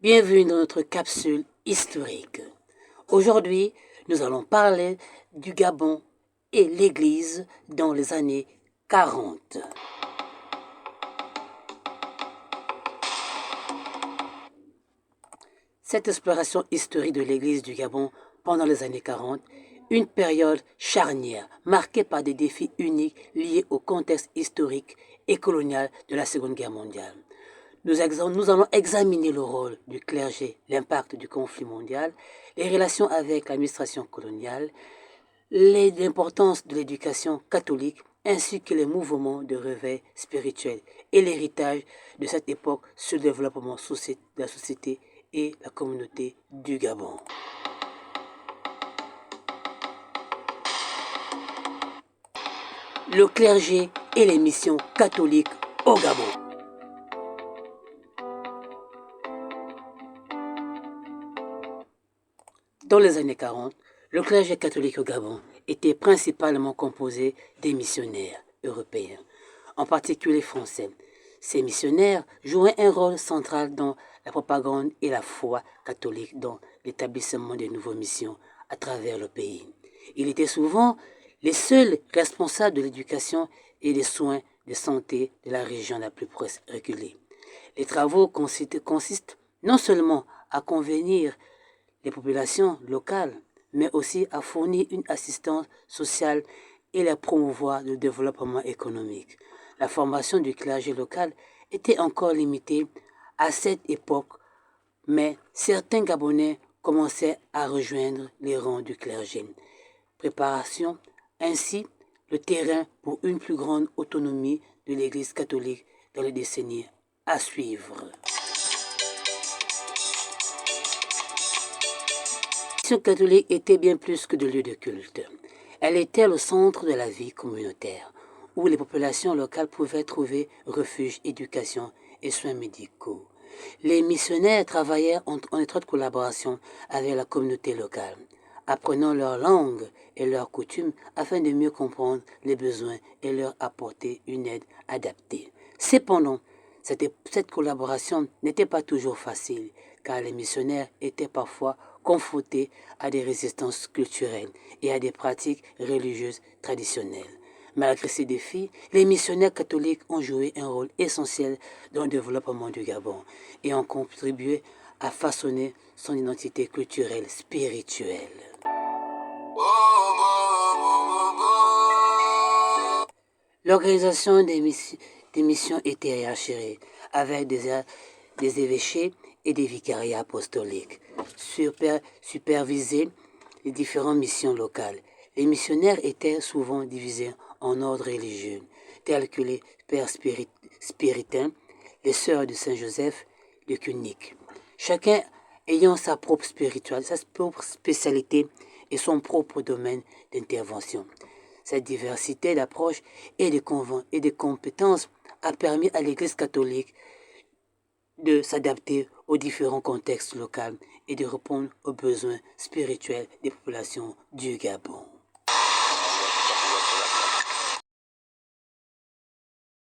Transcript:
Bienvenue dans notre capsule historique. Aujourd'hui, nous allons parler du Gabon et l'Église dans les années 40. Cette exploration historique de l'Église du Gabon pendant les années 40, une période charnière marquée par des défis uniques liés au contexte historique et colonial de la Seconde Guerre mondiale. Nous allons examiner le rôle du clergé, l'impact du conflit mondial, les relations avec l'administration coloniale, l'importance de l'éducation catholique ainsi que les mouvements de réveil spirituel et l'héritage de cette époque sur le développement de la société et la communauté du Gabon. Le clergé et les missions catholiques au Gabon. Dans les années 40, le clergé catholique au Gabon était principalement composé des missionnaires européens, en particulier français. Ces missionnaires jouaient un rôle central dans la propagande et la foi catholique dans l'établissement de nouvelles missions à travers le pays. Ils étaient souvent les seuls responsables de l'éducation et des soins de santé de la région la plus reculée. Les travaux consistent non seulement à convenir les populations locales, mais aussi à fournir une assistance sociale et à promouvoir le développement économique. La formation du clergé local était encore limitée à cette époque, mais certains Gabonais commençaient à rejoindre les rangs du clergé. Préparation ainsi le terrain pour une plus grande autonomie de l'Église catholique dans les décennies à suivre. La mission catholique était bien plus que de lieu de culte. Elle était le centre de la vie communautaire, où les populations locales pouvaient trouver refuge, éducation et soins médicaux. Les missionnaires travaillaient en étroite collaboration avec la communauté locale, apprenant leur langue et leurs coutumes afin de mieux comprendre les besoins et leur apporter une aide adaptée. Cependant, cette collaboration n'était pas toujours facile, car les missionnaires étaient parfois confrontés à des résistances culturelles et à des pratiques religieuses traditionnelles. Malgré ces défis, les missionnaires catholiques ont joué un rôle essentiel dans le développement du Gabon et ont contribué à façonner son identité culturelle spirituelle. L'organisation des missions était hiérarchisée avec des évêchés et des vicariats apostoliques, supervisaient les différentes missions locales. Les missionnaires étaient souvent divisés en ordres religieux, tels que les pères spiritains, les sœurs de Saint-Joseph, les cuniques. Chacun ayant sa propre spiritualité, sa propre spécialité et son propre domaine d'intervention. Cette diversité d'approches et de compétences a permis à l'Église catholique de s'adapter aux différents contextes locaux et de répondre aux besoins spirituels des populations du Gabon.